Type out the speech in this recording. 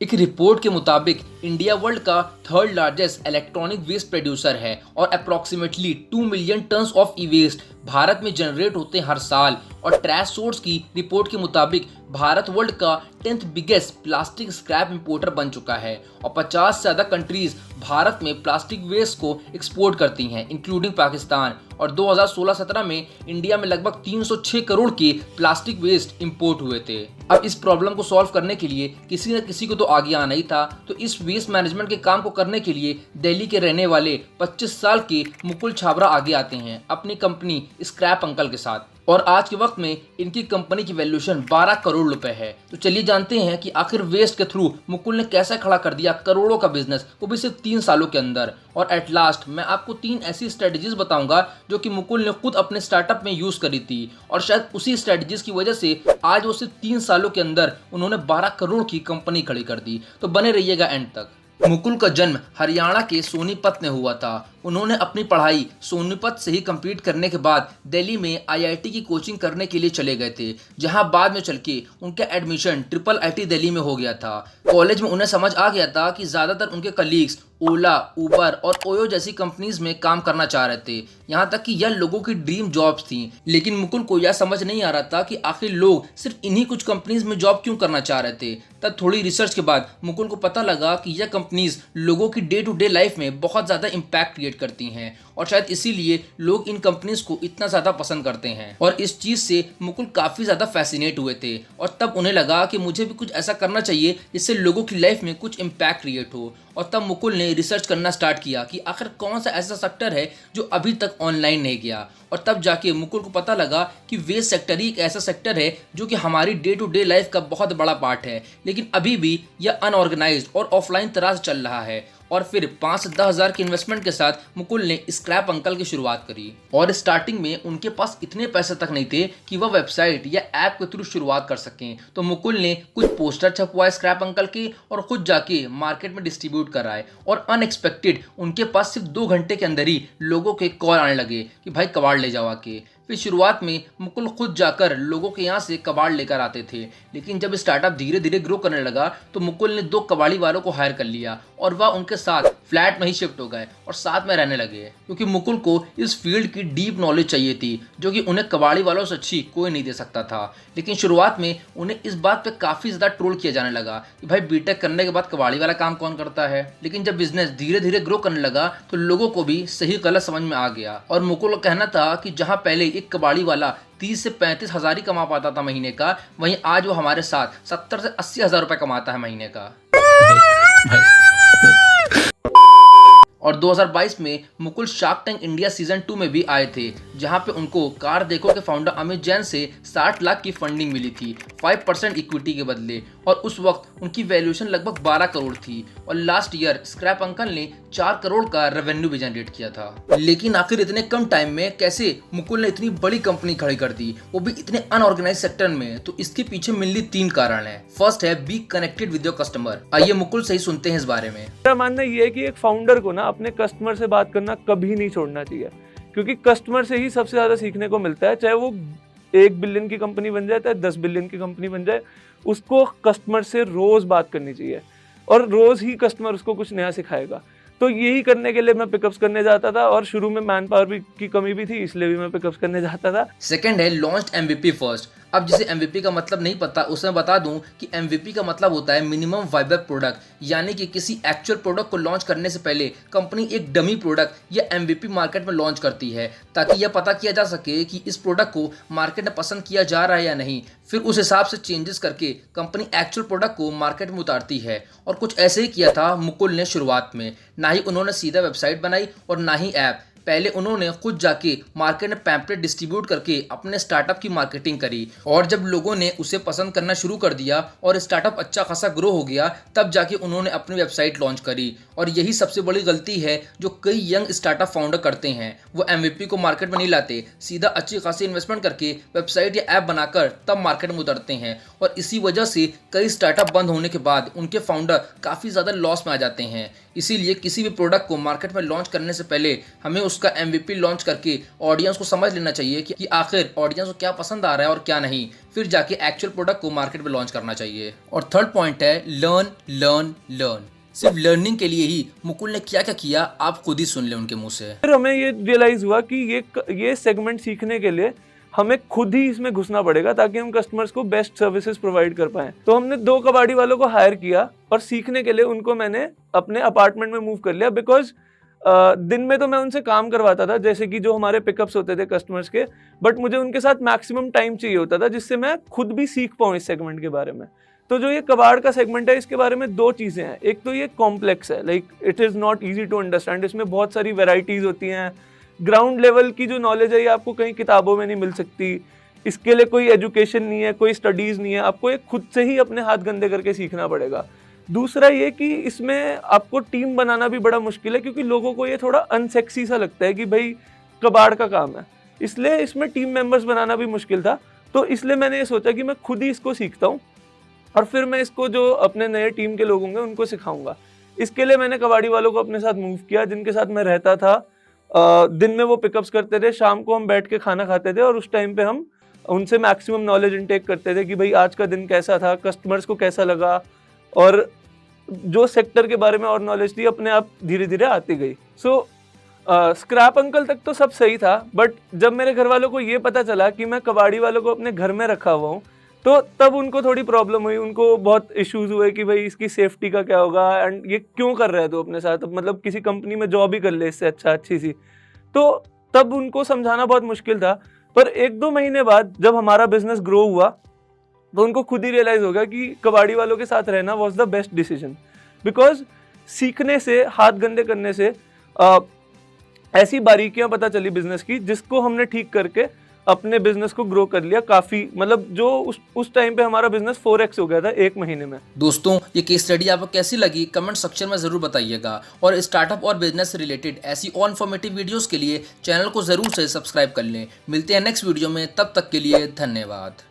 एक रिपोर्ट के मुताबिक इंडिया वर्ल्ड का third largest electronic waste producer है और approximately 2 million tons of e waste Bharat में जनरेट होते हैं हर साल। और ट्रैश सोर्स की रिपोर्ट के मुताबिक भारत वर्ल्ड का 10th biggest plastic scrap importer बन चुका है और 50 से ज़्यादा कंट्रीज भारत में प्लास्टिक वेस्ट को एक्सपोर्ट करती हैं, इंक्लूडिंग पाकिस्तान। और 2016-17 में इंडिया में लगभग 306 करोड़ के प्लास्टिक वेस्ट इंपोर्ट हुए थे। अब इस प्रॉब्लम को सॉल्व करने के लिए किसी न किसी को तो आगे आना ही था, तो इस वेस्ट मैनेजमेंट के काम को करने के लिए दिल्ली के रहने वाले 25 साल के मुकुल छाबरा आगे आते हैं अपनी कंपनी स्क्रैप अंकल के साथ। और आज के वक्त में इनकी कंपनी की वैल्यूएशन 12 करोड़ रुपए है। तो चलिए जानते हैं कि आखिर वेस्ट के थ्रू मुकुल ने कैसे खड़ा कर दिया करोड़ों का बिजनेस, वो भी सिर्फ 3 सालों के अंदर। और एट लास्ट मैं आपको 3 ऐसी स्ट्रेटजीज बताऊंगा जो कि मुकुल ने खुद अपने स्टार्टअप में यूज करी थी और शायद उसी स्ट्रेटजीज की वजह से आज वो सिर्फ 3 सालों के अंदर उन्होंने 12 करोड़ की कंपनी खड़ी कर दी। तो बने रहिएगा एंड तक। मुकुल का जन्म हरियाणा के सोनीपत में हुआ था। उन्होंने अपनी पढ़ाई सोनीपत से ही कंप्लीट करने के बाद दिल्ली में आईआईटी की कोचिंग करने के लिए चले गए थे, जहां बाद में चल के उनका एडमिशन ट्रिपल आईटी दिल्ली में हो गया था। कॉलेज में उन्हें समझ आ गया था कि ज़्यादातर उनके कलीग्स ओला, उबर और ओयो जैसी कंपनीज में काम करना चाह रहे थे, यहाँ तक कि यह लोगों की ड्रीम जॉब्स थी। लेकिन मुकुल को यह समझ नहीं आ रहा था कि आखिर लोग सिर्फ इन्हीं कुछ कंपनीज में जॉब क्यों करना चाह रहे थे। तब थोड़ी रिसर्च के बाद मुकुल को पता लगा कि यह कंपनीज लोगों की डे टू डे लाइफ में बहुत ज़्यादा इम्पैक्ट क्रिएट करती हैं और शायद इसीलिए लोग इन कंपनीज को इतना ज़्यादा पसंद करते हैं। और इस चीज़ से मुकुल काफ़ी ज़्यादा फैसिनेट हुए थे और तब उन्हें लगा कि मुझे भी कुछ ऐसा करना चाहिए जिससे लोगों की लाइफ में कुछ इम्पैक्ट क्रिएट हो। और तब मुकुल ने रिसर्च करना स्टार्ट किया कि आखिर कौन सा ऐसा सेक्टर है जो अभी तक ऑनलाइन नहीं गया। और तब जाके मुकुल को पता लगा कि वेस्ट सेक्टर ही एक ऐसा सेक्टर है जो कि हमारी डे टू डे लाइफ का बहुत बड़ा पार्ट है, लेकिन अभी भी यह अनऑर्गेनाइज्ड और ऑफलाइन तरह से चल रहा है। और फिर 5 से 10 हज़ार के इन्वेस्टमेंट के साथ मुकुल ने स्क्रैप अंकल की शुरुआत करी। और स्टार्टिंग में उनके पास इतने पैसे तक नहीं थे कि वह वेबसाइट या ऐप के थ्रू शुरुआत कर सकें, तो मुकुल ने कुछ पोस्टर छपवाए स्क्रैप अंकल के और खुद जाके मार्केट में डिस्ट्रीब्यूट कराए। और अनएक्सपेक्टेड उनके पास सिर्फ 2 घंटे के अंदर ही लोगों के कॉल आने लगे कि भाई कबाड़ ले जाओ आके। फिर शुरुआत में मुकुल खुद जाकर लोगों के यहाँ से कबाड़ लेकर आते थे, लेकिन जब स्टार्टअप धीरे धीरे ग्रो करने लगा तो मुकुल ने 2 कबाड़ी वालों को हायर कर लिया और वह उनके साथ फ्लैट में ही शिफ्ट हो गए और साथ में रहने लगे, क्योंकि मुकुल को इस फील्ड की डीप नॉलेज चाहिए थी जो कि उन्हें कबाड़ी वालों से अच्छी कोई नहीं दे सकता था। लेकिन शुरुआत में उन्हें इस बात पर काफ़ी ज़्यादा ट्रोल किया जाने लगा कि भाई बीटेक करने के बाद कबाड़ी वाला काम कौन करता है। लेकिन जब बिजनेस धीरे धीरे ग्रो करने लगा तो लोगों को भी सही गलत समझ में आ गया और मुकुल का कहना था कि जहाँ पहले एक कबाड़ी वाला 30 से 35 हज़ार ही कमा पाता था महीने का, वहीं आज वो हमारे साथ 70 से 80 हज़ार रुपए कमाता है महीने का। और 2022 में Mukul shark tank India season 2 में भी आए थे, जहां पे उनको कार देखो के फाउंडर अमित जैन से 60 लाख की फंडिंग मिली थी 5% इक्विटी के बदले। और उस वक्त उनकी वैल्यूएशन लगभग 12 करोड़ थी और लास्ट ईयर स्क्रैप अंकल ने 4 करोड़ का रेवेन्यू भी जनरेट किया था। लेकिन आखिर इतने कम टाइम में कैसे मुकुल ने इतनी बड़ी कंपनी खड़ी कर दी, वो भी इतने अनऑर्गेनाइज सेक्टर में? तो इसके पीछे मेनली 3 कारण है। फर्स्ट है be connected with your customer. आइए मुकुल से ही सुनते हैं इस बारे में। मेरा मानना ये है कि एक फाउंडर को ना अपने कस्टमर से बात करना कभी नहीं छोड़ना चाहिए, क्योंकि कस्टमर से ही सबसे ज्यादा सीखने को मिलता है। चाहे वो 1 बिलियन की कंपनी बन जाए, चाहे 10 बिलियन की कंपनी बन जाए, उसको कस्टमर से रोज बात करनी चाहिए और रोज ही कस्टमर उसको कुछ नया सिखाएगा। तो यही करने के लिए मैं पिकअप्स करने जाता था और शुरू में मैन पावर भी की कमी भी थी, इसलिए भी मैं पिकअप्स करने जाता था। सेकंड है लॉन्च्ड एमवीपी फर्स्ट। अब जिसे एमवीपी का मतलब नहीं पता उसमें बता दूं कि एमवीपी का मतलब होता है मिनिमम वाइबल प्रोडक्ट, यानी कि किसी एक्चुअल प्रोडक्ट को लॉन्च करने से पहले कंपनी एक डमी प्रोडक्ट या एमवीपी मार्केट में लॉन्च करती है, ताकि यह पता किया जा सके कि इस प्रोडक्ट को मार्केट में पसंद किया जा रहा है या नहीं। फिर उस हिसाब से चेंजेस करके कंपनी एक्चुअल प्रोडक्ट को मार्केट में उतारती है। और कुछ ऐसे ही किया था मुकुल ने शुरुआत में। ना ही उन्होंने सीधा वेबसाइट बनाई और ना ही ऐप। पहले उन्होंने खुद जाके मार्केट में पैम्पलेट डिस्ट्रीब्यूट करके अपने स्टार्टअप की मार्केटिंग करी और जब लोगों ने उसे पसंद करना शुरू कर दिया और स्टार्टअप अच्छा खासा ग्रो हो गया, तब जाके उन्होंने अपनी वेबसाइट लॉन्च करी। और यही सबसे बड़ी गलती है जो कई यंग स्टार्टअप फाउंडर करते हैं। वो एमवीपी को मार्केट में नहीं लाते, सीधा अच्छी खासी इन्वेस्टमेंट करके वेबसाइट या ऐप बनाकर तब मार्केट में उतरते हैं। और इसी वजह से कई स्टार्टअप बंद होने के बाद उनके फाउंडर काफ़ी ज़्यादा लॉस में आ जाते हैं। इसीलिए किसी भी प्रोडक्ट को मार्केट में लॉन्च करने से पहले हमें उसका MVP लॉन्च करके ऑडियंस को समझ लेना चाहिए कि आखिर ऑडियंस को क्या पसंद आ रहा है और क्या नहीं, फिर जाके एक्चुअल प्रोडक्ट को मार्केट में लॉन्च करना चाहिए। और थर्ड पॉइंट है लर्न लर्न लर्न। सिर्फ लर्निंग के लिए ही मुकुल ने क्या क्या किया आप खुद ही सुन ले उनके मुंह से। फिर हमें ये रियलाइज हुआ कि ये सेगमेंट सीखने के लिए हमें खुद ही इसमें घुसना पड़ेगा ताकि हम कस्टमर्स को बेस्ट सर्विसेज प्रोवाइड कर पाएं। तो हमने 2 कबाड़ी वालों को हायर किया और सीखने के लिए उनको मैंने अपने अपार्टमेंट में मूव कर लिया, बिकॉज दिन में तो मैं उनसे काम करवाता था, जैसे कि जो हमारे पिकअप्स होते थे कस्टमर्स के, बट मुझे उनके साथ मैक्सिमम टाइम चाहिए होता था जिससे मैं खुद भी सीख पाऊँ इस सेगमेंट के बारे में। तो जो ये कबाड़ का सेगमेंट है इसके बारे में 2 चीज़ें हैं। एक तो ये कॉम्प्लेक्स है, like it is not easy to understand. इसमें बहुत सारी वेराइटीज़ होती हैं। ग्राउंड लेवल की जो नॉलेज है ये आपको कहीं किताबों में नहीं मिल सकती। इसके लिए कोई एजुकेशन नहीं है, कोई स्टडीज़ नहीं है, आपको ये खुद से ही अपने हाथ गंदे करके सीखना पड़ेगा। दूसरा ये कि इसमें आपको टीम बनाना भी बड़ा मुश्किल है, क्योंकि लोगों को ये थोड़ा अनसेक्सी सा लगता है कि भाई कबाड़ का काम है, इसलिए इसमें टीम मेंबर्स बनाना भी मुश्किल था। तो इसलिए मैंने ये सोचा कि मैं खुद ही इसको सीखता हूँ और फिर मैं इसको जो अपने नए टीम के लोग होंगे उनको सिखाऊंगा। इसके लिए मैंने कबाड़ी वालों को अपने साथ मूव किया, जिनके साथ मैं रहता था। दिन में वो पिकअप्स करते थे, शाम को हम बैठ के खाना खाते थे और उस टाइम पे हम उनसे मैक्सिमम नॉलेज इनटेक करते थे कि भाई आज का दिन कैसा था, कस्टमर्स को कैसा लगा, और जो सेक्टर के बारे में और नॉलेज थी अपने आप धीरे धीरे आती गई। सो स्क्रैप अंकल तक तो सब सही था, बट जब मेरे घर वालों को ये पता चला कि मैं कबाड़ी वालों को अपने घर में रखा हुआ हूँ तो तब उनको थोड़ी प्रॉब्लम हुई। उनको बहुत इश्यूज हुए कि भाई इसकी सेफ्टी का क्या होगा, एंड ये क्यों कर रहा है तो अपने साथ, मतलब किसी कंपनी में जॉब ही कर ले इससे अच्छा अच्छी सी। तो तब उनको समझाना बहुत मुश्किल था। पर 1-2 महीने बाद जब हमारा बिजनेस ग्रो हुआ तो उनको खुद ही रियलाइज हो गया कि कबाड़ी वालों के साथ रहना was the best decision, because सीखने से, हाथ गंदे करने से ऐसी बारीकियां पता चली बिजनेस की, जिसको हमने ठीक करके अपने बिजनेस को ग्रो कर लिया काफी। मतलब जो उस टाइम पे हमारा बिजनेस 4x हो गया था 1 महीने में। दोस्तों ये केस स्टडी आपको कैसी लगी कमेंट सेक्शन में जरूर बताइएगा, और स्टार्टअप और बिजनेस से रिलेटेड ऐसी और इन्फॉर्मेटिव वीडियोस के लिए चैनल को जरूर से सब्सक्राइब कर लें। मिलते हैं नेक्स्ट वीडियो में, तब तक के लिए धन्यवाद।